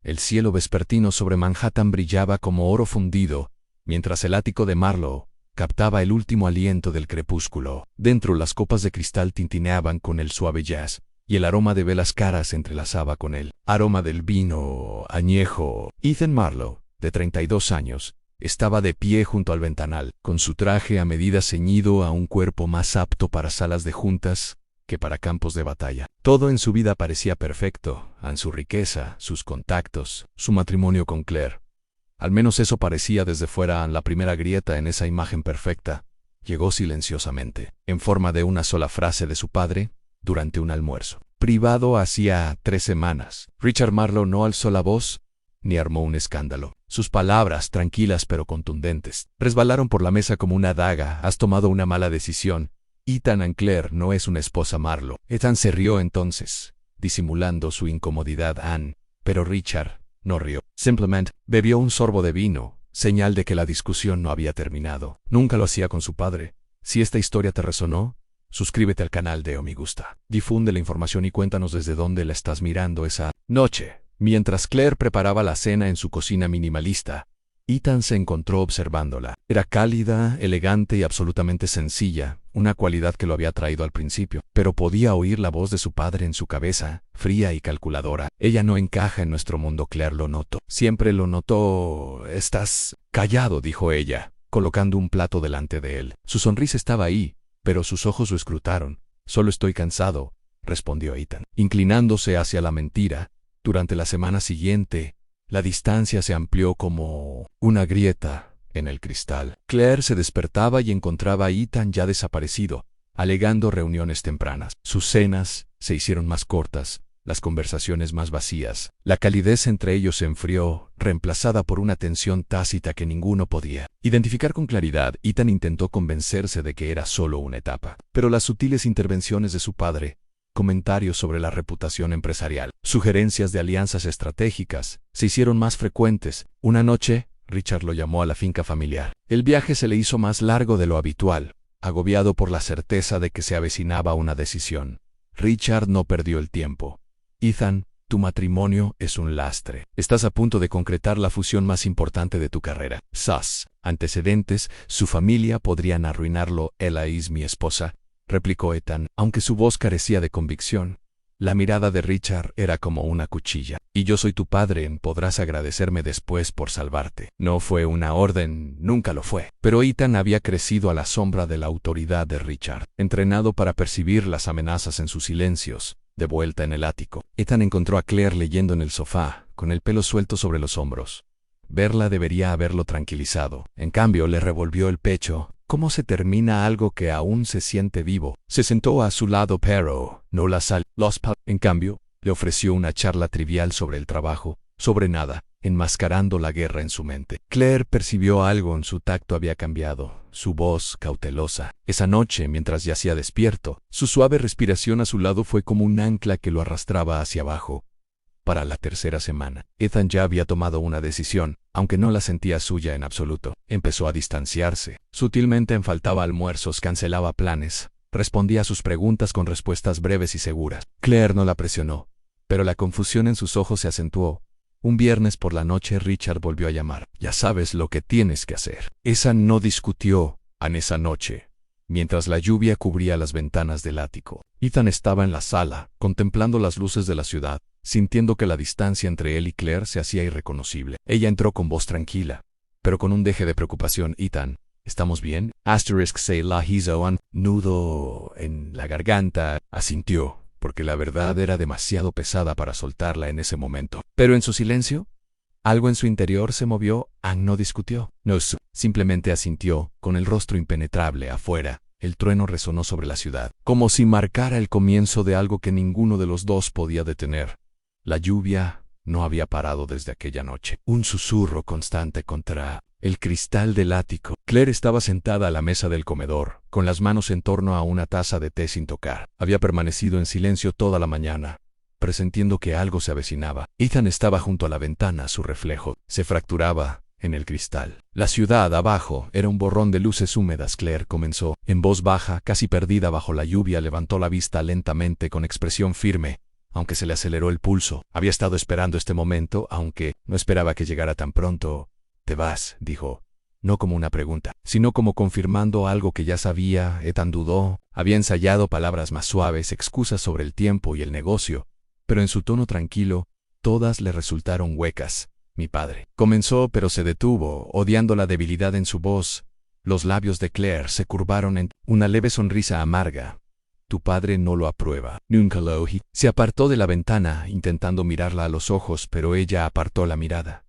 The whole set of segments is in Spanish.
El cielo vespertino sobre Manhattan brillaba como oro fundido, mientras el ático de Marlowe captaba el último aliento del crepúsculo. Dentro las copas de cristal tintineaban con el suave jazz, y el aroma de velas caras se entrelazaba con el aroma del vino añejo. Ethan Marlowe, de 32 años, estaba de pie junto al ventanal, con su traje a medida ceñido a un cuerpo más apto para salas de juntas que para campos de batalla. Todo en su vida parecía perfecto, en su riqueza, sus contactos, su matrimonio con Claire. Al menos eso parecía desde fuera. La primera grieta en esa imagen perfecta llegó silenciosamente, en forma de una sola frase de su padre, durante un almuerzo privado hacía 3 semanas. Richard Marlowe no alzó la voz, ni armó un escándalo. Sus palabras, tranquilas pero contundentes, resbalaron por la mesa como una daga. Has tomado una mala decisión. Ethan and Claire no es una esposa Marlowe. Ethan se rió entonces, disimulando su incomodidad. Pero Richard no rió. Simplemente bebió un sorbo de vino, señal de que la discusión no había terminado. Nunca lo hacía con su padre. Si esta historia te resonó, suscríbete al canal de Omigusta. Difunde la información y cuéntanos desde dónde la estás mirando esa noche. Mientras Claire preparaba la cena en su cocina minimalista, Ethan se encontró observándola. Era cálida, elegante y absolutamente sencilla, una cualidad que lo había atraído al principio. Pero podía oír la voz de su padre en su cabeza, fría y calculadora. Ella no encaja en nuestro mundo. Claire lo notó. Siempre lo notó. Estás callado, dijo ella, colocando un plato delante de él. Su sonrisa estaba ahí, pero sus ojos lo escrutaron. Solo estoy cansado, respondió Ethan, inclinándose hacia la mentira. Durante la semana siguiente, la distancia se amplió como una grieta en el cristal. Claire se despertaba y encontraba a Ethan ya desaparecido, alegando reuniones tempranas. Sus cenas se hicieron más cortas, las conversaciones más vacías. La calidez entre ellos se enfrió, reemplazada por una tensión tácita que ninguno podía identificar con claridad. Ethan intentó convencerse de que era solo una etapa, pero las sutiles intervenciones de su padre, comentarios sobre la reputación empresarial, sugerencias de alianzas estratégicas, se hicieron más frecuentes. Una noche, Richard lo llamó a la finca familiar. El viaje se le hizo más largo de lo habitual, agobiado por la certeza de que se avecinaba una decisión. Richard no perdió el tiempo. Ethan, tu matrimonio es un lastre. Estás a punto de concretar la fusión más importante de tu carrera. Sus antecedentes, su familia podrían arruinarlo. Ella es mi esposa, replicó Ethan, aunque su voz carecía de convicción. La mirada de Richard era como una cuchilla. Y yo soy tu padre, podrás agradecerme después por salvarte. No fue una orden, nunca lo fue. Pero Ethan había crecido a la sombra de la autoridad de Richard, entrenado para percibir las amenazas en sus silencios. De vuelta en el ático, Ethan encontró a Claire leyendo en el sofá, con el pelo suelto sobre los hombros. Verla debería haberlo tranquilizado. En cambio, le revolvió el pecho. ¿Cómo se termina algo que aún se siente vivo? Se sentó a su lado, pero no la sal. En cambio, le ofreció una charla trivial sobre el trabajo, sobre nada, enmascarando la guerra en su mente. Claire percibió algo en su tacto. Había cambiado, su voz cautelosa. Esa noche, mientras yacía despierto, su suave respiración a su lado fue como un ancla que lo arrastraba hacia abajo. Para la tercera semana, Ethan ya había tomado una decisión, aunque no la sentía suya en absoluto. Empezó a distanciarse. Sutilmente faltaba almuerzos, cancelaba planes, respondía a sus preguntas con respuestas breves y seguras. Claire no la presionó, pero la confusión en sus ojos se acentuó. Un viernes por la noche Richard volvió a llamar. Ya sabes lo que tienes que hacer. Esa no discutió en esa noche, mientras la lluvia cubría las ventanas del ático. Ethan estaba en la sala, contemplando las luces de la ciudad, sintiendo que la distancia entre él y Claire se hacía irreconocible. Ella entró con voz tranquila, pero con un deje de preocupación. Ethan, ¿estamos bien? Se la hizo un nudo en la garganta. Asintió, porque la verdad era demasiado pesada para soltarla en ese momento. Pero en su silencio, algo en su interior se movió. Ann no discutió. No, simplemente asintió, con el rostro impenetrable afuera. El trueno resonó sobre la ciudad, como si marcara el comienzo de algo que ninguno de los dos podía detener. La lluvia no había parado desde aquella noche. Un susurro constante contra el cristal del ático. Claire estaba sentada a la mesa del comedor, con las manos en torno a una taza de té sin tocar. Había permanecido en silencio toda la mañana, presintiendo que algo se avecinaba. Ethan estaba junto a la ventana. Su reflejo se fracturaba en el cristal. La ciudad abajo era un borrón de luces húmedas. Claire comenzó, en voz baja, casi perdida bajo la lluvia. Levantó la vista lentamente con expresión firme. aunque se le aceleró el pulso. Había estado esperando este momento, aunque no esperaba que llegara tan pronto. «Te vas», dijo. No como una pregunta, sino como confirmando algo que ya sabía. Ethan dudó. Había ensayado palabras más suaves, excusas sobre el tiempo y el negocio, pero en su tono tranquilo, todas le resultaron huecas. «Mi padre». Comenzó, pero se detuvo, odiando la debilidad en su voz. Los labios de Claire se curvaron en una leve sonrisa amarga. «Tu padre no lo aprueba». «Nunca lo oí». Se apartó de la ventana, intentando mirarla a los ojos, pero ella apartó la mirada.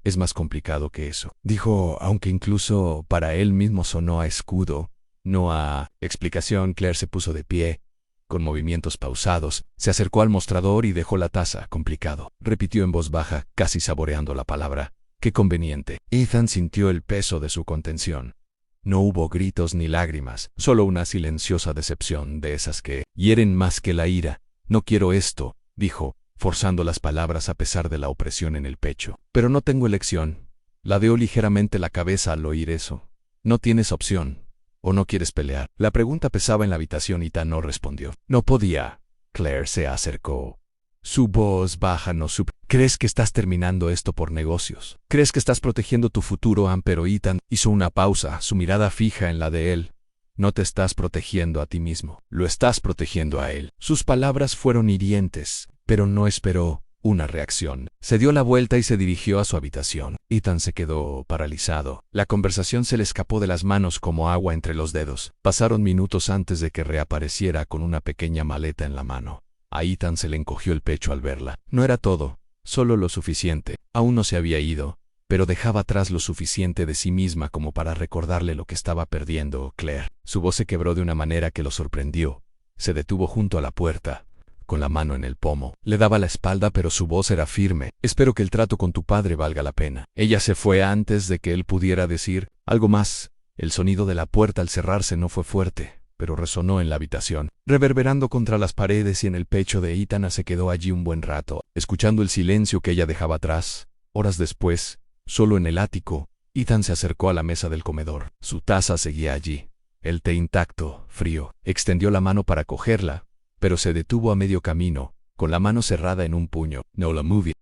«Es más complicado que eso», dijo, aunque incluso para él mismo sonó a escudo, no a explicación. Claire se puso de pie. Con movimientos pausados, se acercó al mostrador y dejó la taza. «Complicado», repitió en voz baja, casi saboreando la palabra. «Qué conveniente». Ethan sintió el peso de su contención. No hubo gritos ni lágrimas, solo una silenciosa decepción, de esas que hieren más que la ira. «No quiero esto», dijo, forzando las palabras a pesar de la opresión en el pecho. «Pero no tengo elección». Ladeó ligeramente la cabeza al oír eso. «No tienes opción. ¿O no quieres pelear?». La pregunta pesaba en la habitación y Ethan no respondió. No podía. Claire se acercó. Su voz baja no supo. «¿Crees que estás terminando esto por negocios? ¿Crees que estás protegiendo tu futuro, Ann?» Pero Ethan hizo una pausa, su mirada fija en la de él. «No te estás protegiendo a ti mismo. Lo estás protegiendo a él». Sus palabras fueron hirientes, pero no esperó una reacción. Se dio la vuelta y se dirigió a su habitación. Ethan se quedó paralizado. La conversación se le escapó de las manos como agua entre los dedos. Pasaron minutos antes de que reapareciera con una pequeña maleta en la mano. A Ethan se le encogió el pecho al verla. No era todo, solo lo suficiente. Aún no se había ido, pero dejaba atrás lo suficiente de sí misma como para recordarle lo que estaba perdiendo. Claire. Su voz se quebró de una manera que lo sorprendió. Se detuvo junto a la puerta, con la mano en el pomo. Le daba la espalda, pero su voz era firme. «Espero que el trato con tu padre valga la pena». Ella se fue antes de que él pudiera decir algo más. El sonido de la puerta al cerrarse no fue fuerte, pero resonó en la habitación, reverberando contra las paredes y en el pecho de Ethan. Se quedó allí un buen rato, escuchando el silencio que ella dejaba atrás. Horas después, solo en el ático, Ethan se acercó a la mesa del comedor. Su taza seguía allí, el té intacto, frío. Extendió la mano para cogerla, pero se detuvo a medio camino, con la mano cerrada en un puño. «No la movie».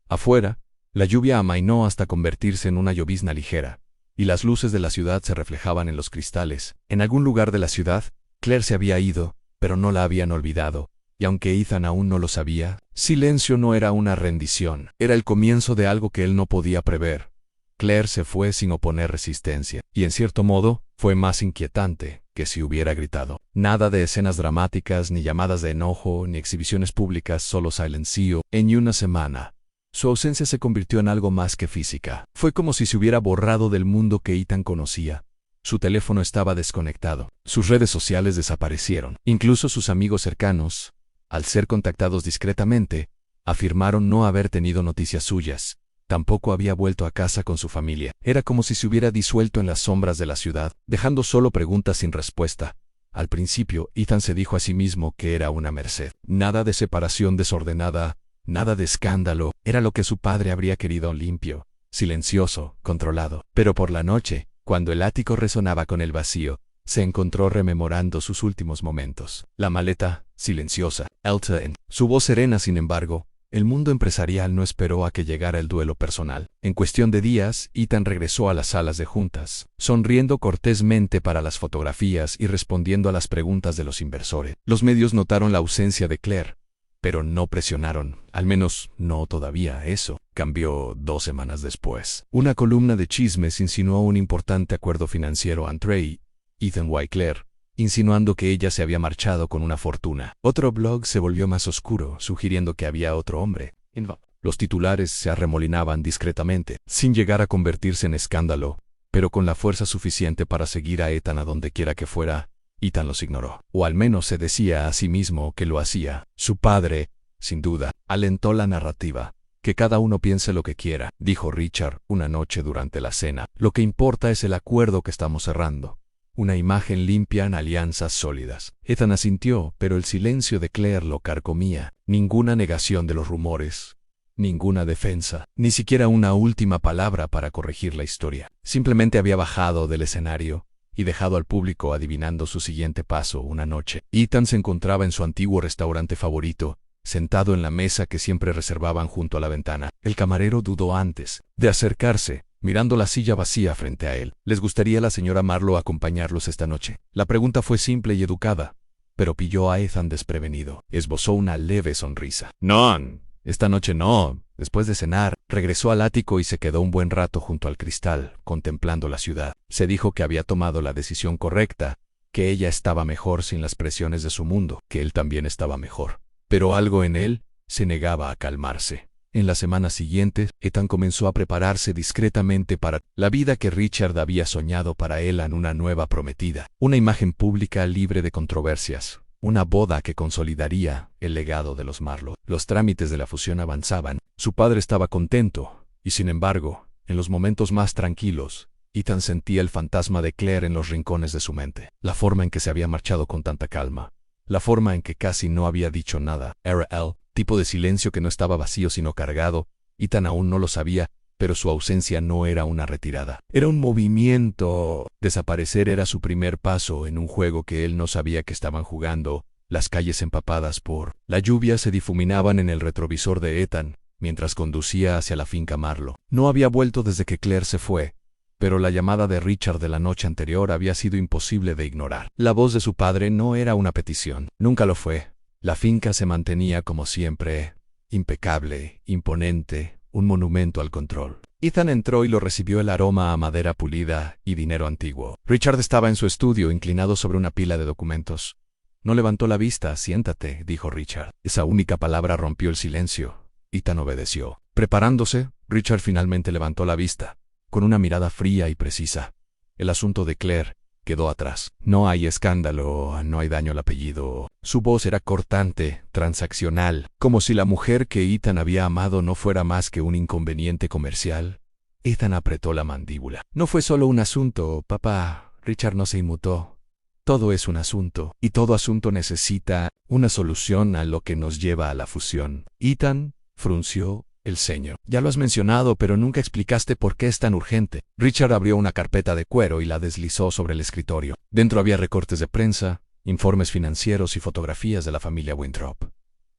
Afuera, la lluvia amainó hasta convertirse en una llovizna ligera, y las luces de la ciudad se reflejaban en los cristales. En algún lugar de la ciudad, Claire se había ido, pero no la habían olvidado, y aunque Ethan aún no lo sabía, silencio no era una rendición, era el comienzo de algo que él no podía prever. Claire se fue sin oponer resistencia, y en cierto modo, fue más inquietante que si hubiera gritado. Nada de escenas dramáticas, ni llamadas de enojo, ni exhibiciones públicas, solo silencio. En una semana, su ausencia se convirtió en algo más que física. Fue como si se hubiera borrado del mundo que Ethan conocía. Su teléfono estaba desconectado. Sus redes sociales desaparecieron. Incluso sus amigos cercanos, al ser contactados discretamente, afirmaron no haber tenido noticias suyas. Tampoco había vuelto a casa con su familia. Era como si se hubiera disuelto en las sombras de la ciudad, dejando solo preguntas sin respuesta. Al principio, Ethan se dijo a sí mismo que era una merced. Nada de separación desordenada, nada de escándalo. Era lo que su padre habría querido: limpio, silencioso, controlado. Pero por la noche, cuando el ático resonaba con el vacío, se encontró rememorando sus últimos momentos. La maleta, silenciosa, alta en su voz serena. Sin embargo, el mundo empresarial no esperó a que llegara el duelo personal. En cuestión de días, Ethan regresó a las salas de juntas, sonriendo cortésmente para las fotografías y respondiendo a las preguntas de los inversores. Los medios notaron la ausencia de Claire, pero no presionaron, al menos no todavía. Eso cambió 2 semanas después. Una columna de chismes insinuó un importante acuerdo financiero entre Ethan y Claire, insinuando que ella se había marchado con una fortuna. Otro blog se volvió más oscuro, sugiriendo que había otro hombre. Los titulares se arremolinaban discretamente, sin llegar a convertirse en escándalo, pero con la fuerza suficiente para seguir a Ethan a donde quiera que fuera. Ethan los ignoró, o al menos se decía a sí mismo que lo hacía. Su padre, sin duda, alentó la narrativa. «Que cada uno piense lo que quiera», dijo Richard una noche durante la cena. «Lo que importa es el acuerdo que estamos cerrando. Una imagen limpia en alianzas sólidas». Ethan asintió, pero el silencio de Claire lo carcomía. Ninguna negación de los rumores, ninguna defensa, ni siquiera una última palabra para corregir la historia. Simplemente había bajado del escenario, y dejado al público adivinando su siguiente paso una noche. Ethan se encontraba en su antiguo restaurante favorito, sentado en la mesa que siempre reservaban junto a la ventana. El camarero dudó antes de acercarse, mirando la silla vacía frente a él. ¿Les gustaría a la señora Marlowe acompañarlos esta noche? La pregunta fue simple y educada, pero pilló a Ethan desprevenido. Esbozó una leve sonrisa. No, esta noche no. Después de cenar, regresó al ático y se quedó un buen rato junto al cristal, contemplando la ciudad. Se dijo que había tomado la decisión correcta, que ella estaba mejor sin las presiones de su mundo, que él también estaba mejor. Pero algo en él se negaba a calmarse. En la semana siguiente, Ethan comenzó a prepararse discretamente para la vida que Richard había soñado para él en una nueva prometida. Una imagen pública libre de controversias. Una boda que consolidaría el legado de los Marlowe. Los trámites de la fusión avanzaban. Su padre estaba contento, y sin embargo, en los momentos más tranquilos, Ethan sentía el fantasma de Claire en los rincones de su mente. La forma en que se había marchado con tanta calma. La forma en que casi no había dicho nada. Era el tipo de silencio que no estaba vacío sino cargado. Ethan aún no lo sabía, pero su ausencia no era una retirada. Era un movimiento. Desaparecer era su primer paso en un juego que él no sabía que estaban jugando. Las calles empapadas por la lluvia se difuminaban en el retrovisor de Ethan, mientras conducía hacia la finca Marlowe. No había vuelto desde que Claire se fue, pero la llamada de Richard de la noche anterior había sido imposible de ignorar. La voz de su padre no era una petición. Nunca lo fue. La finca se mantenía como siempre, impecable, imponente, un monumento al control. Ethan entró y lo recibió el aroma a madera pulida y dinero antiguo. Richard estaba en su estudio, inclinado sobre una pila de documentos. No levantó la vista. Siéntate, dijo Richard. Esa única palabra rompió el silencio. Ethan obedeció. Preparándose, Richard finalmente levantó la vista, con una mirada fría y precisa. El asunto de Claire quedó atrás. No hay escándalo, no hay daño al apellido. Su voz era cortante, transaccional, como si la mujer que Ethan había amado no fuera más que un inconveniente comercial. Ethan apretó la mandíbula. No fue solo un asunto, papá. Richard no se inmutó. Todo es un asunto, y todo asunto necesita una solución a lo que nos lleva a la fusión. Ethan frunció el ceño. Ya lo has mencionado, pero nunca explicaste por qué es tan urgente. Richard abrió una carpeta de cuero y la deslizó sobre el escritorio. Dentro había recortes de prensa, informes financieros y fotografías de la familia Winthrop.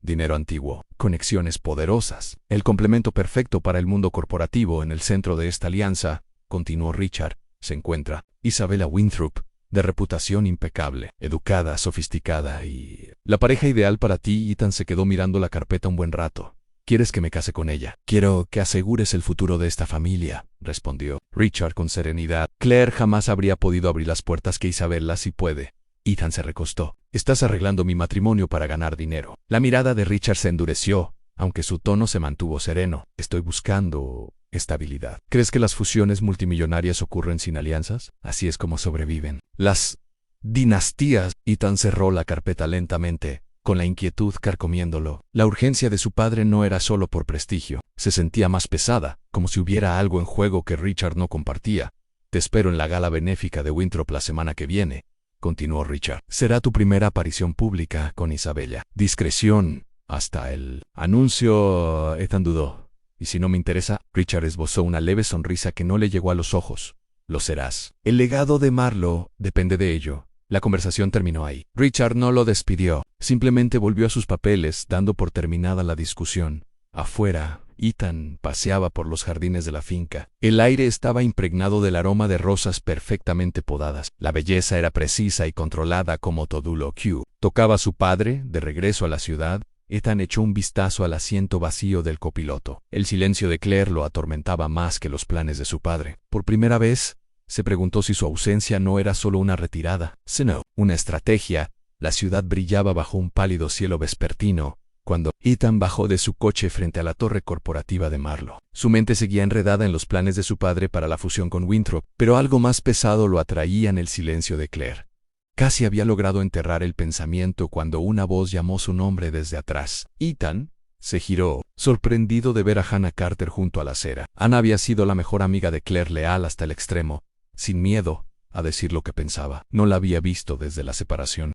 Dinero antiguo, conexiones poderosas, el complemento perfecto para el mundo corporativo. En el centro de esta alianza, continuó Richard, se encuentra Isabella Winthrop, de reputación impecable, educada, sofisticada y la pareja ideal para ti. Ethan se quedó mirando la carpeta un buen rato. ¿Quieres que me case con ella? Quiero que asegures el futuro de esta familia, respondió Richard con serenidad. Claire jamás habría podido abrir las puertas que Isabella sí puede. Ethan se recostó. Estás arreglando mi matrimonio para ganar dinero. La mirada de Richard se endureció, aunque su tono se mantuvo sereno. Estoy buscando estabilidad. ¿Crees que las fusiones multimillonarias ocurren sin alianzas? Así es como sobreviven las dinastías. Ethan cerró la carpeta lentamente, con la inquietud carcomiéndolo. La urgencia de su padre no era solo por prestigio. Se sentía más pesada, como si hubiera algo en juego que Richard no compartía. Te espero en la gala benéfica de Winthrop la semana que viene, continuó Richard. Será tu primera aparición pública con Isabella. Discreción hasta el anuncio. Ethan dudó. ¿Y si no me interesa? Richard esbozó una leve sonrisa que no le llegó a los ojos. Lo serás. El legado de Marlowe depende de ello. La conversación terminó ahí. Richard no lo despidió. Simplemente volvió a sus papeles, dando por terminada la discusión. Afuera, Ethan paseaba por los jardines de la finca. El aire estaba impregnado del aroma de rosas perfectamente podadas. La belleza era precisa y controlada como Todulo Q. Tocaba a su padre, de regreso a la ciudad. Ethan echó un vistazo al asiento vacío del copiloto. El silencio de Claire lo atormentaba más que los planes de su padre. Por primera vez, se preguntó si su ausencia no era solo una retirada, sino una estrategia. La ciudad brillaba bajo un pálido cielo vespertino, cuando Ethan bajó de su coche frente a la torre corporativa de Marlowe. Su mente seguía enredada en los planes de su padre para la fusión con Winthrop, pero algo más pesado lo atraía en el silencio de Claire. Casi había logrado enterrar el pensamiento cuando una voz llamó su nombre desde atrás. Ethan se giró, sorprendido de ver a Hannah Carter junto a la acera. Hannah había sido la mejor amiga de Claire, leal hasta el extremo, sin miedo a decir lo que pensaba. No la había visto desde la separación.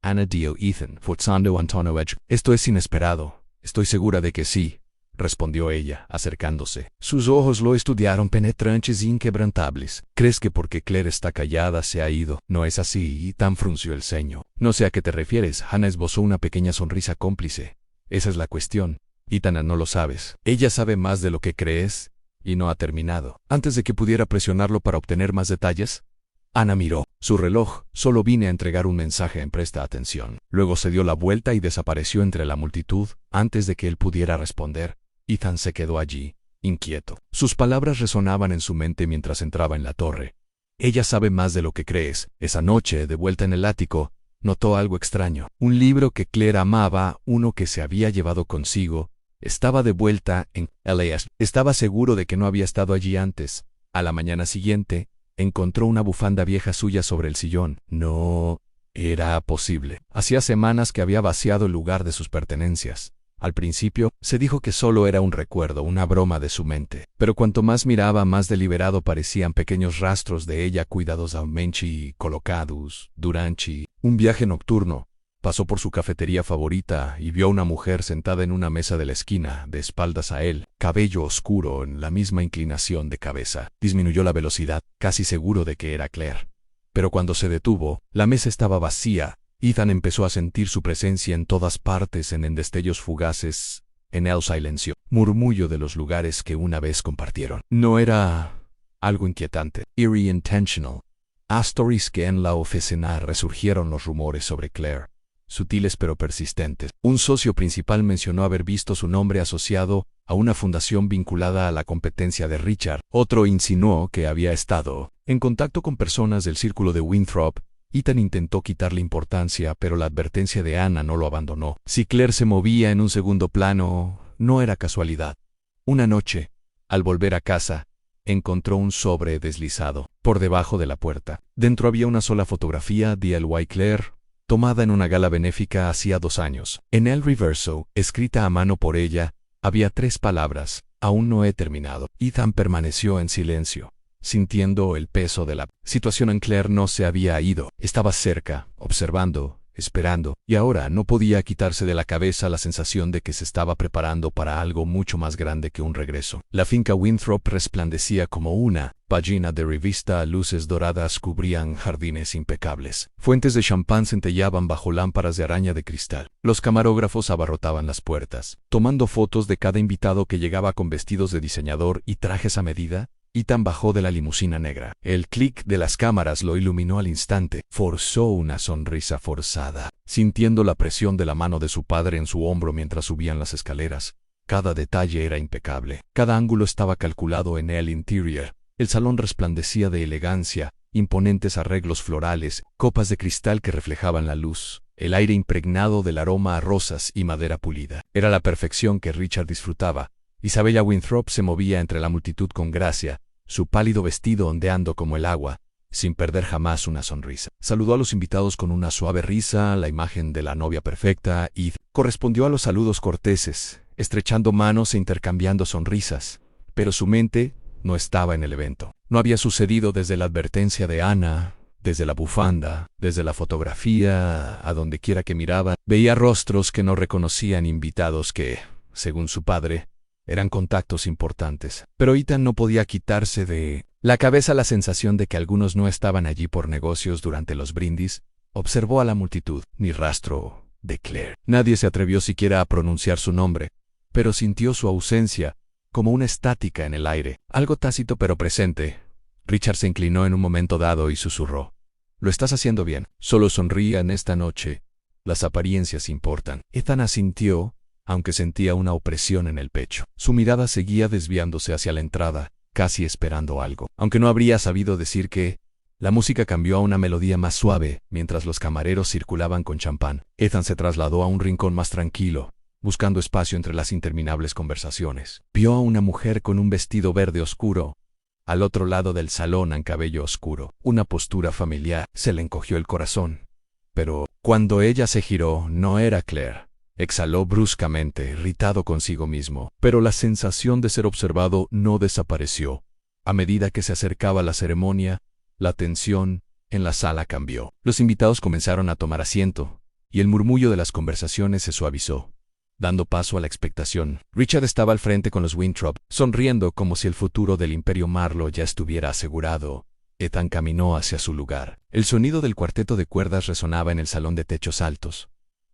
Hannah dio Ethan, forzando Antonio Edge. Esto es inesperado. Estoy segura de que sí, respondió ella, acercándose. Sus ojos lo estudiaron penetrantes e inquebrantables. ¿Crees que porque Claire está callada se ha ido? No es así, Ethan frunció el ceño. No sé a qué te refieres. Hannah esbozó una pequeña sonrisa cómplice. Esa es la cuestión. Ethan, no lo sabes. Ella sabe más de lo que crees y no ha terminado. Antes de que pudiera presionarlo para obtener más detalles, Ana miró su reloj. Solo vine a entregar un mensaje, presta atención. Luego se dio la vuelta y desapareció entre la multitud. Antes de que él pudiera responder, Ethan se quedó allí, inquieto. Sus palabras resonaban en su mente mientras entraba en la torre. Ella sabe más de lo que crees. Esa noche, de vuelta en el ático, notó algo extraño. Un libro que Claire amaba, uno que se había llevado consigo, estaba de vuelta en LAS. Estaba seguro de que no había estado allí antes. A la mañana siguiente, encontró una bufanda vieja suya sobre el sillón. No era posible. Hacía semanas que había vaciado el lugar de sus pertenencias. Al principio, se dijo que solo era un recuerdo, una broma de su mente. Pero cuanto más miraba, más deliberado parecían pequeños rastros de ella cuidadosamente colocados durante un viaje nocturno. Pasó por su cafetería favorita y vio a una mujer sentada en una mesa de la esquina, de espaldas a él, cabello oscuro en la misma inclinación de cabeza. Disminuyó la velocidad, casi seguro de que era Claire. Pero cuando se detuvo, la mesa estaba vacía. Ethan empezó a sentir su presencia en todas partes, en destellos fugaces, en el silencio, murmullo de los lugares que una vez compartieron. No era algo inquietante, eerie intentional. A stories que en la oficina resurgieron los rumores sobre Claire. Sutiles pero persistentes. Un socio principal mencionó haber visto su nombre asociado a una fundación vinculada a la competencia de Richard. Otro insinuó que había estado en contacto con personas del círculo de Winthrop. Ethan intentó quitarle importancia, pero la advertencia de Ana no lo abandonó. Si Claire se movía en un segundo plano, no era casualidad. Una noche, al volver a casa, encontró un sobre deslizado por debajo de la puerta. Dentro había una sola fotografía de L.Y. Claire, tomada en una gala benéfica hacía 2 años. En el reverso, escrita a mano por ella, había 3 palabras: aún no he terminado. Ethan permaneció en silencio, sintiendo el peso de la situación. En Claire no se había ido. Estaba cerca, observando, esperando, y ahora no podía quitarse de la cabeza la sensación de que se estaba preparando para algo mucho más grande que un regreso. La finca Winthrop resplandecía como una página de revista. Luces doradas cubrían jardines impecables. Fuentes de champán centellaban bajo lámparas de araña de cristal. Los camarógrafos abarrotaban las puertas, tomando fotos de cada invitado que llegaba con vestidos de diseñador y trajes a medida. Ethan bajó de la limusina negra. El clic de las cámaras lo iluminó al instante. Forzó una sonrisa forzada, sintiendo la presión de la mano de su padre en su hombro mientras subían las escaleras. Cada detalle era impecable. Cada ángulo estaba calculado en el interior. El salón resplandecía de elegancia, imponentes arreglos florales, copas de cristal que reflejaban la luz, el aire impregnado del aroma a rosas y madera pulida. Era la perfección que Richard disfrutaba. Isabella Winthrop se movía entre la multitud con gracia, su pálido vestido ondeando como el agua, sin perder jamás una sonrisa. Saludó a los invitados con una suave risa, la imagen de la novia perfecta, y correspondió a los saludos corteses, estrechando manos e intercambiando sonrisas. Pero su mente no estaba en el evento. No había sucedido desde la advertencia de Ana, desde la bufanda, desde la fotografía, a donde quiera que miraba. Veía rostros que no reconocían, invitados que, según su padre, eran contactos importantes. Pero Ethan no podía quitarse de la cabeza la sensación de que algunos no estaban allí por negocios. Durante los brindis, observó a la multitud. Ni rastro de Claire. Nadie se atrevió siquiera a pronunciar su nombre, pero sintió su ausencia, como una estática en el aire, algo tácito pero presente. Richard se inclinó en un momento dado y susurró: «Lo estás haciendo bien. Solo sonría en esta noche. Las apariencias importan». Ethan asintió, aunque sentía una opresión en el pecho. Su mirada seguía desviándose hacia la entrada, casi esperando algo. Aunque no habría sabido decir qué, la música cambió a una melodía más suave, mientras los camareros circulaban con champán. Ethan se trasladó a un rincón más tranquilo, buscando espacio entre las interminables conversaciones. Vio a una mujer con un vestido verde oscuro, al otro lado del salón, en cabello oscuro. Una postura familiar. Se le encogió el corazón. Pero, cuando ella se giró, no era Claire. Exhaló bruscamente, irritado consigo mismo, pero la sensación de ser observado no desapareció. A medida que se acercaba la ceremonia, la tensión en la sala cambió. Los invitados comenzaron a tomar asiento, y el murmullo de las conversaciones se suavizó. dando paso a la expectación. Richard estaba al frente con los Winthrop, sonriendo como si el futuro del Imperio Marlowe ya estuviera asegurado. Ethan caminó hacia su lugar. El sonido del cuarteto de cuerdas resonaba en el salón de techos altos.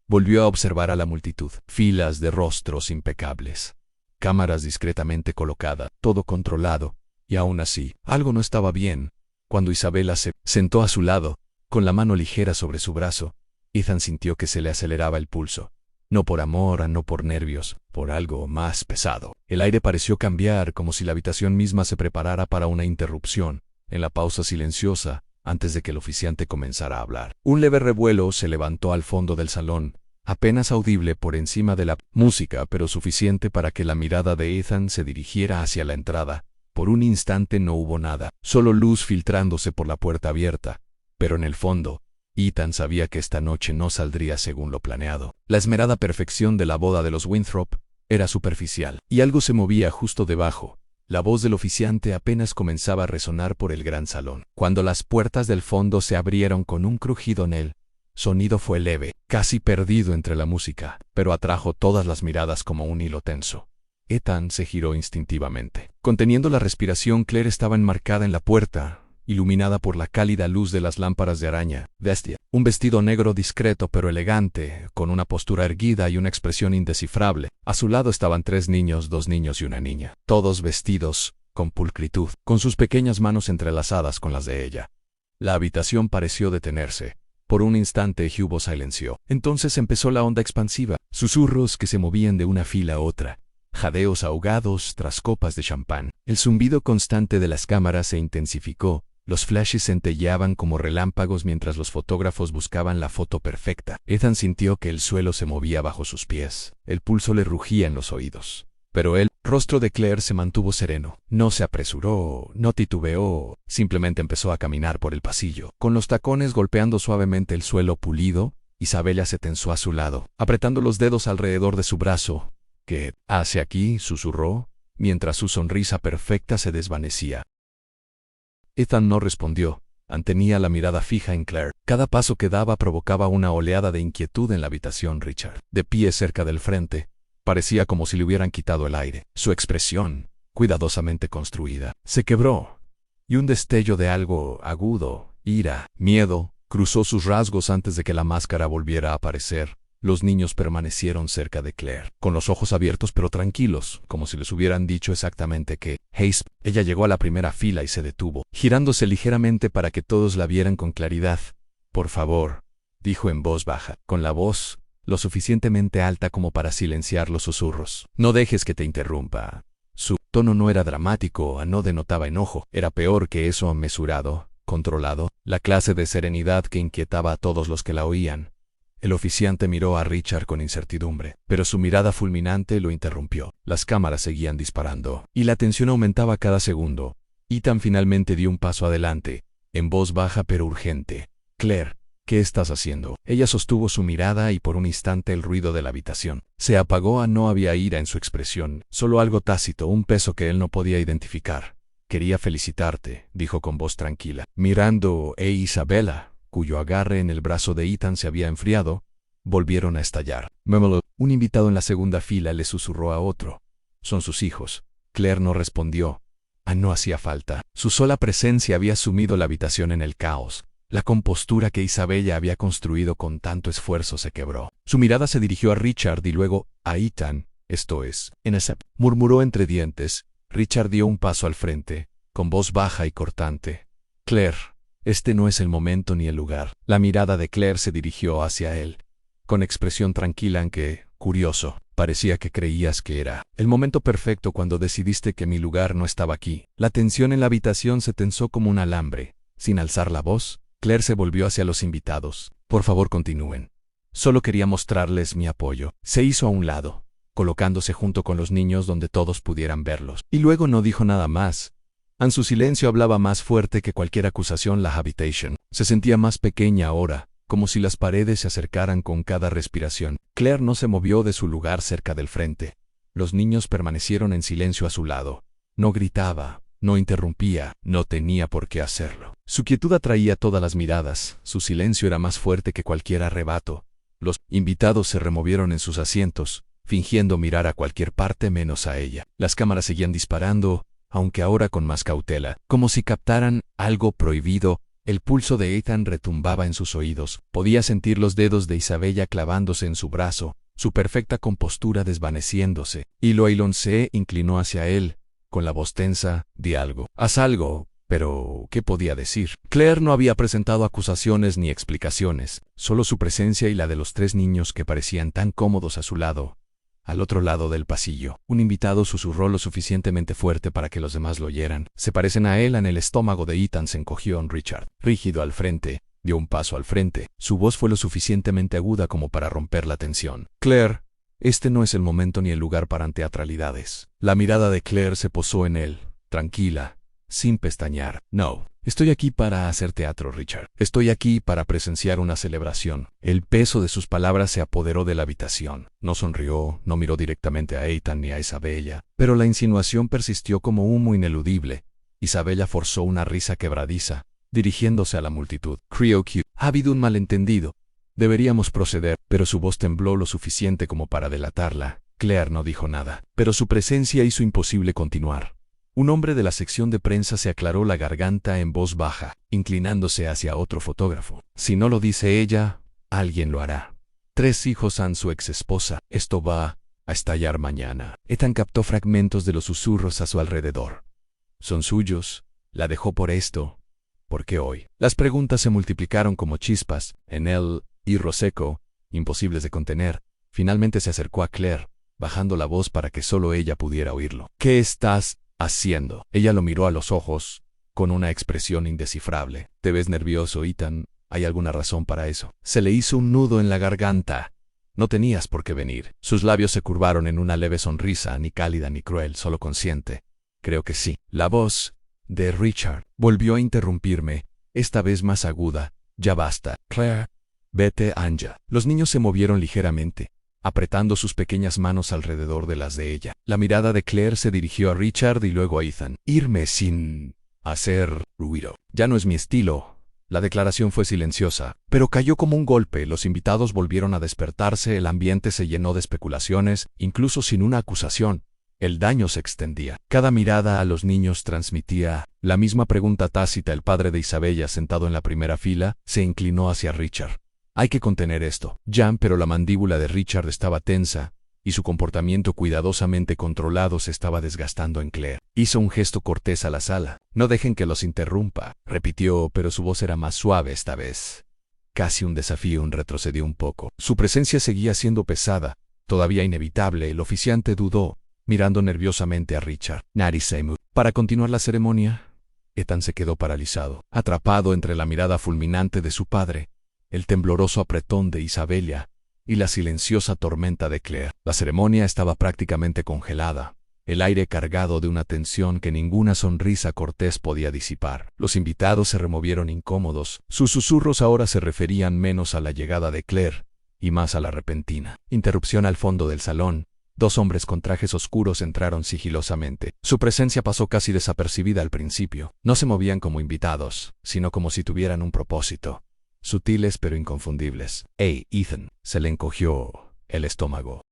Volvió a observar a la multitud. Filas de rostros impecables. Cámaras discretamente colocadas. Todo controlado. Y aún así, algo no estaba bien. Cuando Isabella se sentó a su lado, con la mano ligera sobre su brazo, Ethan sintió que se le aceleraba el pulso. No por amor, no por nervios, por algo más pesado. El aire pareció cambiar, como si la habitación misma se preparara para una interrupción. En la pausa silenciosa, antes de que el oficiante comenzara a hablar, un leve revuelo se levantó al fondo del salón, apenas audible por encima de la música, pero suficiente para que la mirada de Ethan se dirigiera hacia la entrada. Por un instante no hubo nada, solo luz filtrándose por la puerta abierta. Pero en el fondo, Ethan sabía que esta noche no saldría según lo planeado. La esmerada perfección de la boda de los Winthrop era superficial, y algo se movía justo debajo. La voz del oficiante apenas comenzaba a resonar por el gran salón. Cuando las puertas del fondo se abrieron con un crujido en el sonido fue leve, casi perdido entre la música, pero atrajo todas las miradas como un hilo tenso. Ethan se giró instintivamente. Conteniendo la respiración, Claire estaba enmarcada en la puerta, iluminada por la cálida luz de las lámparas de araña. Bestia. Un vestido negro discreto pero elegante, con una postura erguida y una expresión indescifrable. A su lado estaban 3 niños, 2 niños y una niña, todos vestidos con pulcritud, con sus pequeñas manos entrelazadas con las de ella. La habitación pareció detenerse. Por un instante hubo silencio. Entonces empezó la onda expansiva, susurros que se movían de una fila a otra. Jadeos ahogados tras copas de champán. El zumbido constante de las cámaras se intensificó. Los flashes centelleaban como relámpagos mientras los fotógrafos buscaban la foto perfecta. Ethan sintió que el suelo se movía bajo sus pies. El pulso le rugía en los oídos. Pero el rostro de Claire se mantuvo sereno. No se apresuró, no titubeó, simplemente empezó a caminar por el pasillo. Con los tacones golpeando suavemente el suelo pulido, Isabella se tensó a su lado, apretando los dedos alrededor de su brazo. ¿Qué hace aquí?, susurró, mientras su sonrisa perfecta se desvanecía. Ethan no respondió. Mantenía la mirada fija en Claire. Cada paso que daba provocaba una oleada de inquietud en la habitación. Richard, de pie cerca del frente, parecía como si le hubieran quitado el aire. Su expresión, cuidadosamente construida, se quebró, y un destello de algo agudo, ira, miedo, cruzó sus rasgos antes de que la máscara volviera a aparecer. Los niños permanecieron cerca de Claire, con los ojos abiertos pero tranquilos, como si les hubieran dicho exactamente que Hayes. Ella llegó a la primera fila y se detuvo, girándose ligeramente para que todos la vieran con claridad. «Por favor», dijo en voz baja, con la voz lo suficientemente alta como para silenciar los susurros. «No dejes que te interrumpa». Su tono no era dramático, no denotaba enojo, era peor que eso, mesurado, controlado, la clase de serenidad que inquietaba a todos los que la oían. El oficiante miró a Richard con incertidumbre, pero su mirada fulminante lo interrumpió. Las cámaras seguían disparando, y la tensión aumentaba cada segundo. Ethan finalmente dio un paso adelante, en voz baja pero urgente. «Claire, ¿qué estás haciendo?». Ella sostuvo su mirada y por un instante el ruido de la habitación se apagó. No había ira en su expresión, solo algo tácito, un peso que él no podía identificar. «Quería felicitarte», dijo con voz tranquila, mirando a Isabella, cuyo agarre en el brazo de Ethan se había enfriado. Volvieron a estallar. «Memelo», un invitado en la segunda fila le susurró a otro. «Son sus hijos». Claire no respondió. No hacía falta. Su sola presencia había sumido la habitación en el caos. La compostura que Isabella había construido con tanto esfuerzo se quebró. Su mirada se dirigió a Richard y luego a Ethan. «Esto es, en ese», murmuró entre dientes. Richard dio un paso al frente, con voz baja y cortante. «Claire, este no es el momento ni el lugar». La mirada de Claire se dirigió hacia él, con expresión tranquila, aunque curioso. «Parecía que creías que era el momento perfecto cuando decidiste que mi lugar no estaba aquí». La tensión en la habitación se tensó como un alambre. Sin alzar la voz, Claire se volvió hacia los invitados. «Por favor, continúen. Solo quería mostrarles mi apoyo». Se hizo a un lado, colocándose junto con los niños donde todos pudieran verlos. Y luego no dijo nada más. Su silencio hablaba más fuerte que cualquier acusación. La habitation se sentía más pequeña ahora, como si las paredes se acercaran con cada respiración. Claire no se movió de su lugar cerca del frente. Los niños permanecieron en silencio a su lado. No gritaba, no interrumpía, no tenía por qué hacerlo. Su quietud atraía todas las miradas, su silencio era más fuerte que cualquier arrebato. Los invitados se removieron en sus asientos, fingiendo mirar a cualquier parte menos a ella. Las cámaras seguían disparando, aunque ahora con más cautela, como si captaran algo prohibido. El pulso de Ethan retumbaba en sus oídos. Podía sentir los dedos de Isabella clavándose en su brazo, su perfecta compostura desvaneciéndose. Y Llewellyn se inclinó hacia él, con la voz tensa: «Di algo. Haz algo». Pero, ¿qué podía decir? Claire no había presentado acusaciones ni explicaciones, solo su presencia y la de los 3 niños que parecían tan cómodos a su lado. Al otro lado del pasillo, un invitado susurró lo suficientemente fuerte para que los demás lo oyeran. «Se parecen a él». En el estómago de Ethan se encogió. Richard, rígido al frente, dio un paso al frente. Su voz fue lo suficientemente aguda como para romper la tensión. «Claire, este no es el momento ni el lugar para teatralidades». La mirada de Claire se posó en él, tranquila, sin pestañear. «No, estoy aquí para hacer teatro, Richard. Estoy aquí para presenciar una celebración». El peso de sus palabras se apoderó de la habitación. No sonrió, no miró directamente a Ethan ni a Isabella, pero la insinuación persistió como humo ineludible. Isabella forzó una risa quebradiza, dirigiéndose a la multitud. «Creo que ha habido un malentendido. Deberíamos proceder». Pero su voz tembló lo suficiente como para delatarla. Claire no dijo nada, pero su presencia hizo imposible continuar. Un hombre de la sección de prensa se aclaró la garganta en voz baja, inclinándose hacia otro fotógrafo. «Si no lo dice ella, alguien lo hará. 3 hijos han su exesposa. Esto va a estallar mañana». Ethan captó fragmentos de los susurros a su alrededor. «Son suyos. La dejó por esto. ¿Por qué hoy?». Las preguntas se multiplicaron como chispas. En él y Roseco, imposibles de contener, finalmente se acercó a Claire, bajando la voz para que solo ella pudiera oírlo. «¿Qué estás haciendo?». Ella lo miró a los ojos, con una expresión indescifrable. «Te ves nervioso, Ethan. ¿Hay alguna razón para eso?». Se le hizo un nudo en la garganta. «No tenías por qué venir». Sus labios se curvaron en una leve sonrisa, ni cálida ni cruel, solo consciente. «Creo que sí». La voz de Richard volvió a interrumpirme, esta vez más aguda. «Ya basta, Claire. Vete, Anja». Los niños se movieron ligeramente, apretando sus pequeñas manos alrededor de las de ella. La mirada de Claire se dirigió a Richard y luego a Ethan. «Irme sin hacer ruido. Ya no es mi estilo». La declaración fue silenciosa, pero cayó como un golpe. Los invitados volvieron a despertarse, el ambiente se llenó de especulaciones, incluso sin una acusación. El daño se extendía. Cada mirada a los niños transmitía la misma pregunta tácita. El padre de Isabella, sentado en la primera fila, se inclinó hacia Richard. «Hay que contener esto, Jan». Pero la mandíbula de Richard estaba tensa, y su comportamiento cuidadosamente controlado se estaba desgastando en Claire. Hizo un gesto cortés a la sala. «No dejen que los interrumpa», repitió, pero su voz era más suave esta vez. Casi un desafío. Retrocedió un poco. Su presencia seguía siendo pesada, todavía inevitable. El oficiante dudó, mirando nerviosamente a Richard. «Nariseimu». Para continuar la ceremonia, Ethan se quedó paralizado, atrapado entre la mirada fulminante de su padre, el tembloroso apretón de Isabella y la silenciosa tormenta de Claire. La ceremonia estaba prácticamente congelada, el aire cargado de una tensión que ninguna sonrisa cortés podía disipar. Los invitados se removieron incómodos. Sus susurros ahora se referían menos a la llegada de Claire y más a la repentina interrupción. Al fondo del salón, 2 hombres con trajes oscuros entraron sigilosamente. Su presencia pasó casi desapercibida al principio. No se movían como invitados, sino como si tuvieran un propósito. Sutiles pero inconfundibles. «Hey, Ethan». Se le encogió el estómago.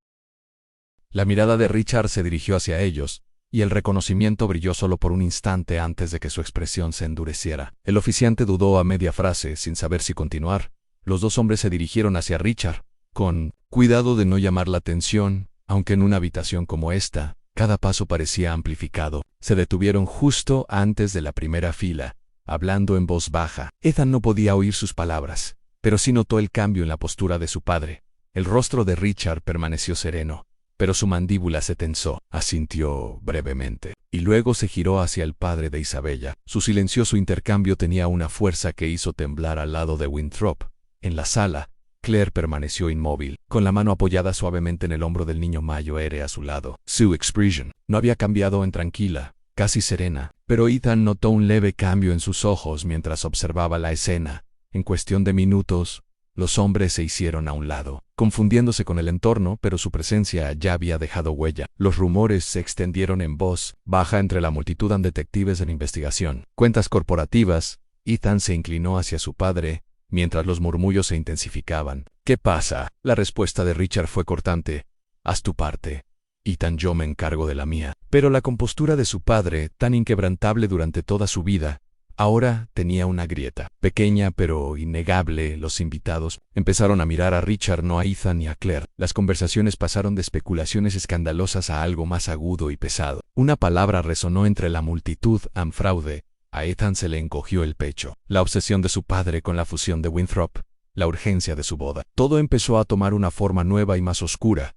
La mirada de Richard se dirigió hacia ellos, y el reconocimiento brilló solo por un instante antes de que su expresión se endureciera. El oficiante dudó a media frase, sin saber si continuar. Los 2 hombres se dirigieron hacia Richard, con cuidado de no llamar la atención, aunque en una habitación como esta, cada paso parecía amplificado. Se detuvieron justo antes de la primera fila, hablando en voz baja. Ethan no podía oír sus palabras, pero sí notó el cambio en la postura de su padre. El rostro de Richard permaneció sereno, pero su mandíbula se tensó. Asintió brevemente, y luego se giró hacia el padre de Isabella. Su silencioso intercambio tenía una fuerza que hizo temblar al lado de Winthrop. En la sala, Claire permaneció inmóvil, con la mano apoyada suavemente en el hombro del niño Mayoere a su lado. Su expresión no había cambiado en tranquila, casi serena, pero Ethan notó un leve cambio en sus ojos mientras observaba la escena. En cuestión de minutos, los hombres se hicieron a un lado, confundiéndose con el entorno, pero su presencia ya había dejado huella. Los rumores se extendieron en voz baja entre la multitud de detectives en investigación. Cuentas corporativas. Ethan se inclinó hacia su padre, mientras los murmullos se intensificaban. «¿Qué pasa?». La respuesta de Richard fue cortante. Haz tu parte. Ethan, yo me encargo de la mía. Pero la compostura de su padre, tan inquebrantable durante toda su vida, ahora tenía una grieta. Pequeña pero innegable, los invitados empezaron a mirar a Richard, no a Ethan ni a Claire. Las conversaciones pasaron de especulaciones escandalosas a algo más agudo y pesado. Una palabra resonó entre la multitud: Anfraude. A Ethan se le encogió el pecho. La obsesión de su padre con la fusión de Winthrop, la urgencia de su boda. Todo empezó a tomar una forma nueva y más oscura.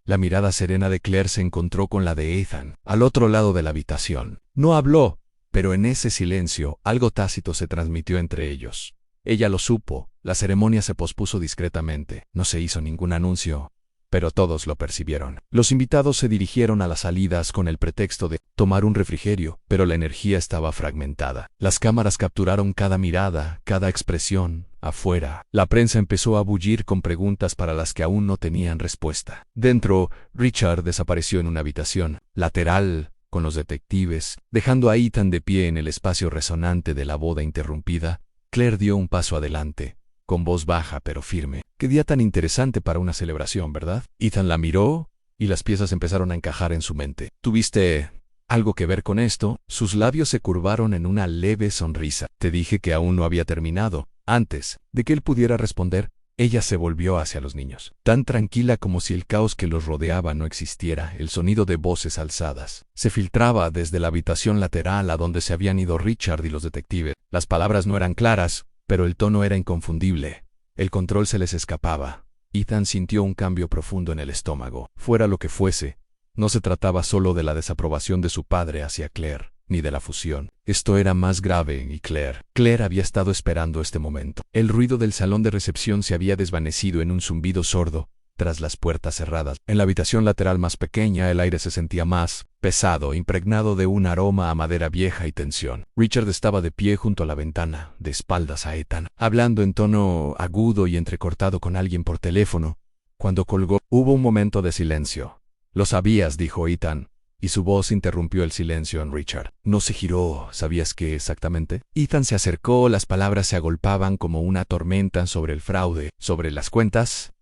La mirada serena de Claire se encontró con la de Ethan, al otro lado de la habitación. No habló, pero en ese silencio algo tácito se transmitió entre ellos. Ella lo supo. La ceremonia se pospuso discretamente. No se hizo ningún anuncio, pero todos lo percibieron. Los invitados se dirigieron a las salidas con el pretexto de tomar un refrigerio, pero la energía estaba fragmentada. Las cámaras capturaron cada mirada, cada expresión. Afuera, la prensa empezó a bullir con preguntas para las que aún no tenían respuesta. Dentro, Richard desapareció en una habitación lateral con los detectives, dejando a Ethan de pie en el espacio resonante de la boda interrumpida. Claire dio un paso adelante, con voz baja pero firme. Qué día tan interesante para una celebración, ¿verdad? Ethan la miró, y las piezas empezaron a encajar en su mente. ¿Tuviste algo que ver con esto? Sus labios se curvaron en una leve sonrisa. Te dije que aún no había terminado. Antes de que él pudiera responder, ella se volvió hacia los niños, tan tranquila como si el caos que los rodeaba no existiera. El sonido de voces alzadas se filtraba desde la habitación lateral a donde se habían ido Richard y los detectives. Las palabras no eran claras, pero el tono era inconfundible. El control se les escapaba. Ethan sintió un cambio profundo en el estómago. Fuera lo que fuese, no se trataba solo de la desaprobación de su padre hacia Claire, ni de la fusión. Esto era más grave, y Claire había estado esperando este momento. El ruido del salón de recepción se había desvanecido en un zumbido sordo tras las puertas cerradas. En la habitación lateral más pequeña, el aire se sentía más pesado, impregnado de un aroma a madera vieja y tensión. Richard estaba de pie junto a la ventana, de espaldas a Ethan, hablando en tono agudo y entrecortado con alguien por teléfono. Cuando colgó, hubo un momento de silencio. «Lo sabías», dijo Ethan, y su voz interrumpió el silencio en Richard. No se giró. ¿Sabías qué exactamente? Ethan se acercó, las palabras se agolpaban como una tormenta sobre el fraude, sobre las cuentas,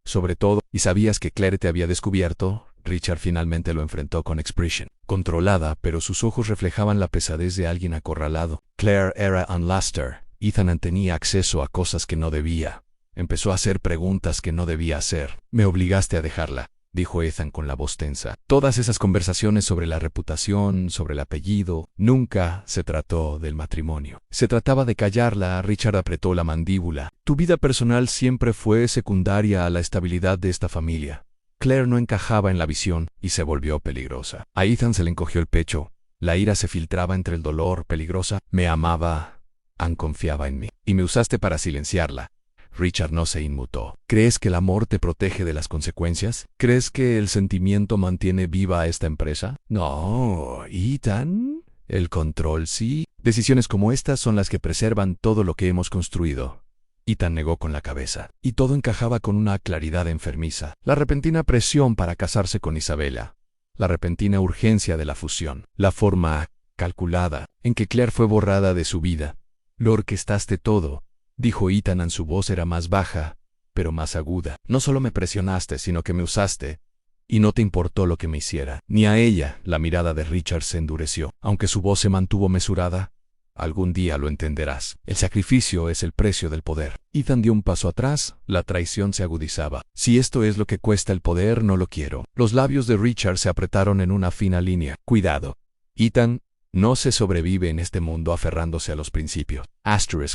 sobre todo. ¿Y sabías que Claire te había descubierto? Richard finalmente lo enfrentó con expresión controlada, pero sus ojos reflejaban la pesadez de alguien acorralado. Claire era Ann Laster. Ethan tenía acceso a cosas que no debía. Empezó a hacer preguntas que no debía hacer. Me obligaste a dejarla, dijo Ethan con la voz tensa. Todas esas conversaciones sobre la reputación, sobre el apellido, nunca se trató del matrimonio. Se trataba de callarla. Richard apretó la mandíbula. Tu vida personal siempre fue secundaria a la estabilidad de esta familia. Claire no encajaba en la visión y se volvió peligrosa. A Ethan se le encogió el pecho. La ira se filtraba entre el dolor. Peligrosa. Me amaba. Ann confiaba en mí. Y me usaste para silenciarla. Richard no se inmutó. ¿Crees que el amor te protege de las consecuencias? ¿Crees que el sentimiento mantiene viva a esta empresa? No, Ethan. El control sí. Decisiones como estas son las que preservan todo lo que hemos construido. Ethan negó con la cabeza. Y todo encajaba con una claridad enfermiza. La repentina presión para casarse con Isabella. La repentina urgencia de la fusión. La forma calculada en que Claire fue borrada de su vida. Lo orquestaste todo, dijo Ethan. Su voz era más baja, pero más aguda. No solo me presionaste, sino que me usaste. Y no te importó lo que me hiciera. Ni a ella. La mirada de Richard se endureció. Aunque su voz se mantuvo mesurada. Algún día lo entenderás. El sacrificio es el precio del poder. Ethan dio un paso atrás. La traición se agudizaba. Si esto es lo que cuesta el poder, no lo quiero. Los labios de Richard se apretaron en una fina línea. Cuidado, Ethan. No se sobrevive en este mundo aferrándose a los principios.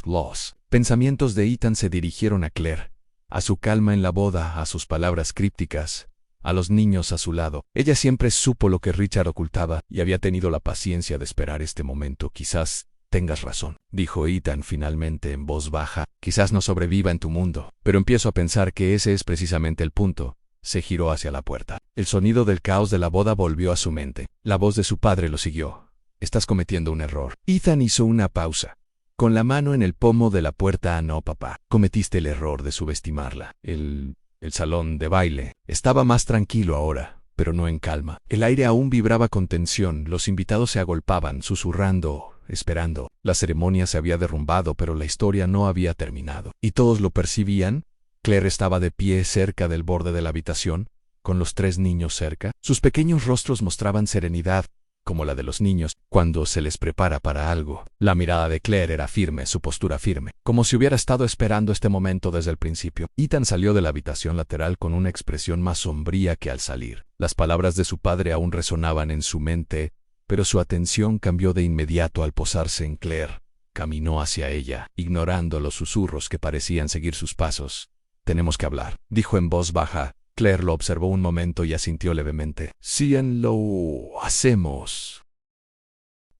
*Loss. Pensamientos de Ethan se dirigieron a Claire, a su calma en la boda, a sus palabras crípticas, a los niños a su lado. Ella siempre supo lo que Richard ocultaba y había tenido la paciencia de esperar este momento. Quizás tengas razón, dijo Ethan finalmente en voz baja. Quizás no sobreviva en tu mundo, pero empiezo a pensar que ese es precisamente el punto. Se giró hacia la puerta. El sonido del caos de la boda volvió a su mente. La voz de su padre lo siguió. Estás cometiendo un error. Ethan hizo una pausa, con la mano en el pomo de la puerta. No, papá. Cometiste el error de subestimarla. El salón de baile estaba más tranquilo ahora, pero no en calma. El aire aún vibraba con tensión. Los invitados se agolpaban, susurrando, esperando. La ceremonia se había derrumbado, pero la historia no había terminado. Y todos lo percibían. Claire estaba de pie cerca del borde de la habitación, con los 3 niños cerca. Sus pequeños rostros mostraban serenidad, como la de los niños cuando se les prepara para algo. La mirada de Claire era firme, su postura firme, como si hubiera estado esperando este momento desde el principio. Ethan salió de la habitación lateral con una expresión más sombría que al salir. Las palabras de su padre aún resonaban en su mente, pero su atención cambió de inmediato al posarse en Claire. Caminó hacia ella, ignorando los susurros que parecían seguir sus pasos. «Tenemos que hablar», dijo en voz baja. Claire lo observó un momento y asintió levemente. «Sí, lo hacemos».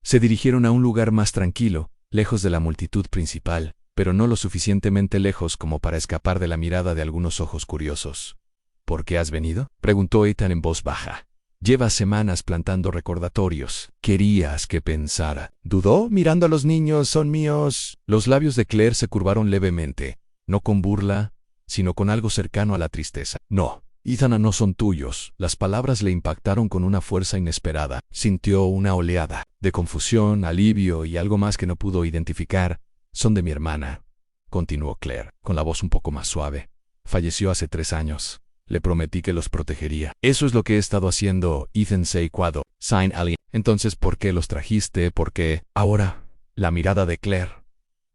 Se dirigieron a un lugar más tranquilo, lejos de la multitud principal, pero no lo suficientemente lejos como para escapar de la mirada de algunos ojos curiosos. «¿Por qué has venido?», preguntó Ethan en voz baja. «Llevas semanas plantando recordatorios. Querías que pensara». Dudó, mirando a los niños. «Son míos». Los labios de Claire se curvaron levemente, no con burla, sino con algo cercano a la tristeza. «No, Ethan, no son tuyos». Las palabras le impactaron con una fuerza inesperada. Sintió una oleada de confusión, alivio y algo más que no pudo identificar. «Son de mi hermana», continuó Claire, con la voz un poco más suave. «Falleció hace 3 años. Le prometí que los protegería». «Eso es lo que he estado haciendo», Ethan se ecuadó. «Sign alien». «Entonces, ¿por qué los trajiste? ¿Por qué?» «Ahora». La mirada de Claire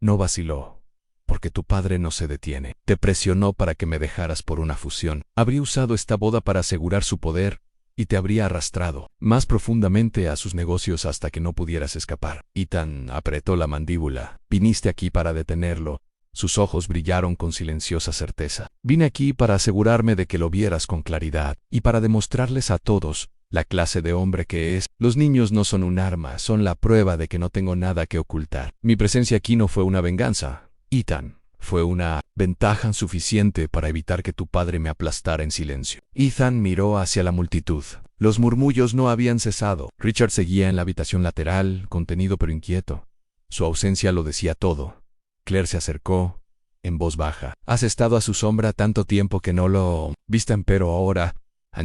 no vaciló. «Porque tu padre no se detiene. Te presionó para que me dejaras por una fusión. Habría usado esta boda para asegurar su poder y te habría arrastrado más profundamente a sus negocios hasta que no pudieras escapar». Ethan apretó la mandíbula. «Viniste aquí para detenerlo». Sus ojos brillaron con silenciosa certeza. «Vine aquí para asegurarme de que lo vieras con claridad y para demostrarles a todos la clase de hombre que es. Los niños no son un arma, son la prueba de que no tengo nada que ocultar. Mi presencia aquí no fue una venganza, Ethan. Fue una ventaja suficiente para evitar que tu padre me aplastara en silencio». Ethan miró hacia la multitud. Los murmullos no habían cesado. Richard seguía en la habitación lateral, contenido pero inquieto. Su ausencia lo decía todo. Claire se acercó, en voz baja. «Has estado a su sombra tanto tiempo que no lo viste, pero ahora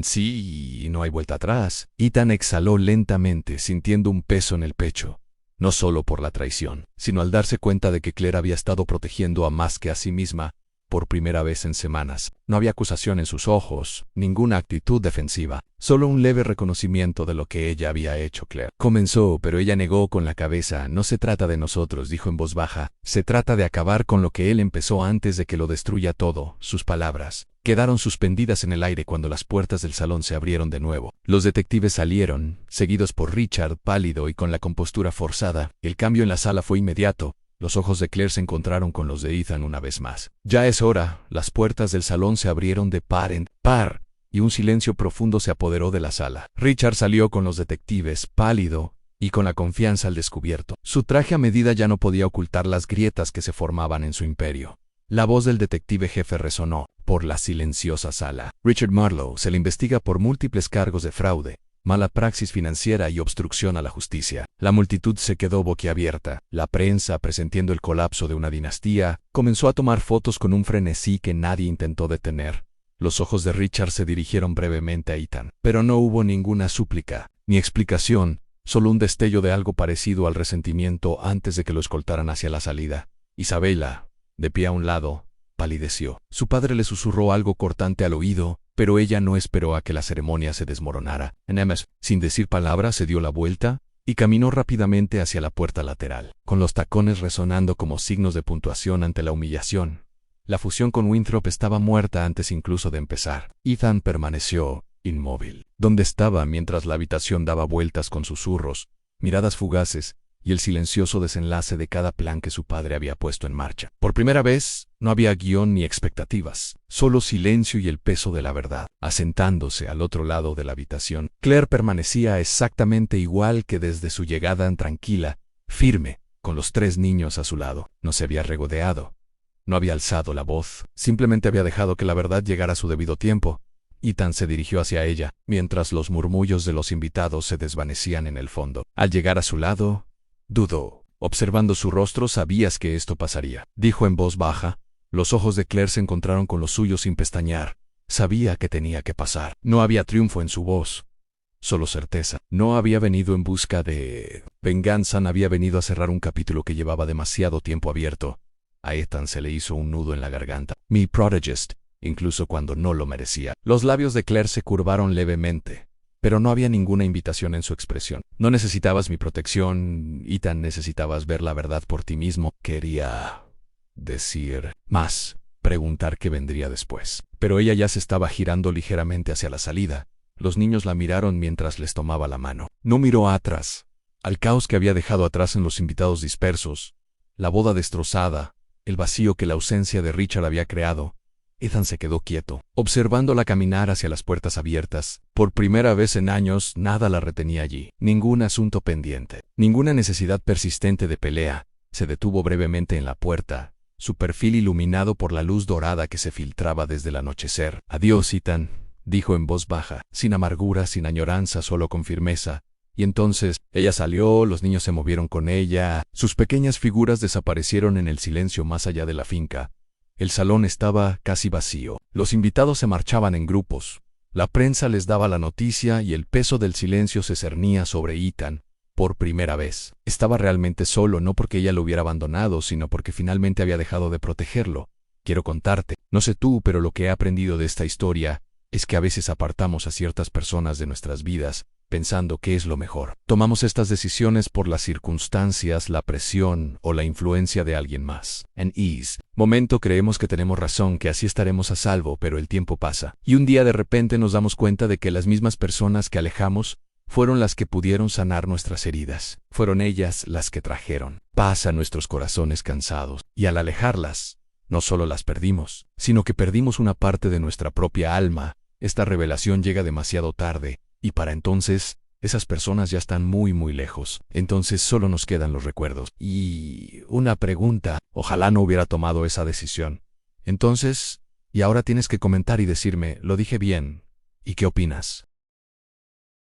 sí, no hay vuelta atrás». Ethan exhaló lentamente, sintiendo un peso en el pecho. No solo por la traición, sino al darse cuenta de que Claire había estado protegiendo a más que a sí misma por primera vez en semanas. No había acusación en sus ojos, ninguna actitud defensiva, solo un leve reconocimiento de lo que ella había hecho. Claire comenzó, pero ella negó con la cabeza. «No se trata de nosotros», dijo en voz baja. «Se trata de acabar con lo que él empezó antes de que lo destruya todo». Sus palabras quedaron suspendidas en el aire cuando las puertas del salón se abrieron de nuevo. Los detectives salieron, seguidos por Richard, pálido y con la compostura forzada. El cambio en la sala fue inmediato. Los ojos de Claire se encontraron con los de Ethan una vez más. «Ya es hora». Las puertas del salón se abrieron de par en par y un silencio profundo se apoderó de la sala. Richard salió con los detectives, pálido y con la confianza al descubierto. Su traje a medida ya no podía ocultar las grietas que se formaban en su imperio. La voz del detective jefe resonó por la silenciosa sala. «Richard Marlowe, se le investiga por múltiples cargos de fraude, mala praxis financiera y obstrucción a la justicia». La multitud se quedó boquiabierta. La prensa, presintiendo el colapso de una dinastía, comenzó a tomar fotos con un frenesí que nadie intentó detener. Los ojos de Richard se dirigieron brevemente a Ethan, pero no hubo ninguna súplica, ni explicación, solo un destello de algo parecido al resentimiento antes de que lo escoltaran hacia la salida. Isabella, de pie a un lado, palideció. Su padre le susurró algo cortante al oído, pero ella no esperó a que la ceremonia se desmoronara. Nemes, sin decir palabra, se dio la vuelta y caminó rápidamente hacia la puerta lateral, con los tacones resonando como signos de puntuación ante la humillación. La fusión con Winthrop estaba muerta antes incluso de empezar. Ethan permaneció inmóvil, donde estaba mientras la habitación daba vueltas con susurros, miradas fugaces y el silencioso desenlace de cada plan que su padre había puesto en marcha. Por primera vez, no había guión ni expectativas, solo silencio y el peso de la verdad. Asentándose al otro lado de la habitación, Claire permanecía exactamente igual que desde su llegada, tranquila, firme, con los 3 niños a su lado. No se había regodeado, no había alzado la voz, simplemente había dejado que la verdad llegara a su debido tiempo. Ethan se dirigió hacia ella, mientras los murmullos de los invitados se desvanecían en el fondo. Al llegar a su lado, dudó. Observando su rostro, sabías que esto pasaría, dijo en voz baja. Los ojos de Claire se encontraron con los suyos sin pestañear. Sabía que tenía que pasar. No había triunfo en su voz, solo certeza. No había venido en busca de venganza, no había venido a cerrar un capítulo que llevaba demasiado tiempo abierto. A Ethan se le hizo un nudo en la garganta. «Mi protegist», incluso cuando no lo merecía. Los labios de Claire se curvaron levemente, pero no había ninguna invitación en su expresión. No necesitabas mi protección, Ethan, necesitabas ver la verdad por ti mismo. Quería decir más, preguntar qué vendría después. Pero ella ya se estaba girando ligeramente hacia la salida. Los niños la miraron mientras les tomaba la mano. No miró atrás, al caos que había dejado atrás en los invitados dispersos, la boda destrozada, el vacío que la ausencia de Richard había creado. Ethan se quedó quieto, observándola caminar hacia las puertas abiertas. Por primera vez en años, nada la retenía allí. Ningún asunto pendiente, ninguna necesidad persistente de pelea. Se detuvo brevemente en la puerta, su perfil iluminado por la luz dorada que se filtraba desde el anochecer. «Adiós, Ethan», dijo en voz baja, sin amargura, sin añoranza, solo con firmeza. Y entonces, ella salió, los niños se movieron con ella, sus pequeñas figuras desaparecieron en el silencio más allá de la finca. El salón estaba casi vacío. Los invitados se marchaban en grupos. La prensa les daba la noticia y el peso del silencio se cernía sobre Ethan. Por primera vez. Estaba realmente solo, no porque ella lo hubiera abandonado, sino porque finalmente había dejado de protegerlo. Quiero contarte, no sé tú, pero lo que he aprendido de esta historia es que a veces apartamos a ciertas personas de nuestras vidas, pensando que es lo mejor. Tomamos estas decisiones por las circunstancias, la presión o la influencia de alguien más. En ese momento creemos que tenemos razón, que así estaremos a salvo, pero el tiempo pasa. Y un día de repente nos damos cuenta de que las mismas personas que alejamos fueron las que pudieron sanar nuestras heridas. Fueron ellas las que trajeron paz a nuestros corazones cansados. Y al alejarlas, no solo las perdimos, sino que perdimos una parte de nuestra propia alma. Esta revelación llega demasiado tarde, y para entonces, esas personas ya están muy lejos. Entonces solo nos quedan los recuerdos. Y una pregunta, ojalá no hubiera tomado esa decisión. Entonces, y ahora tienes que comentar y decirme, ¿lo dije bien? ¿Y qué opinas?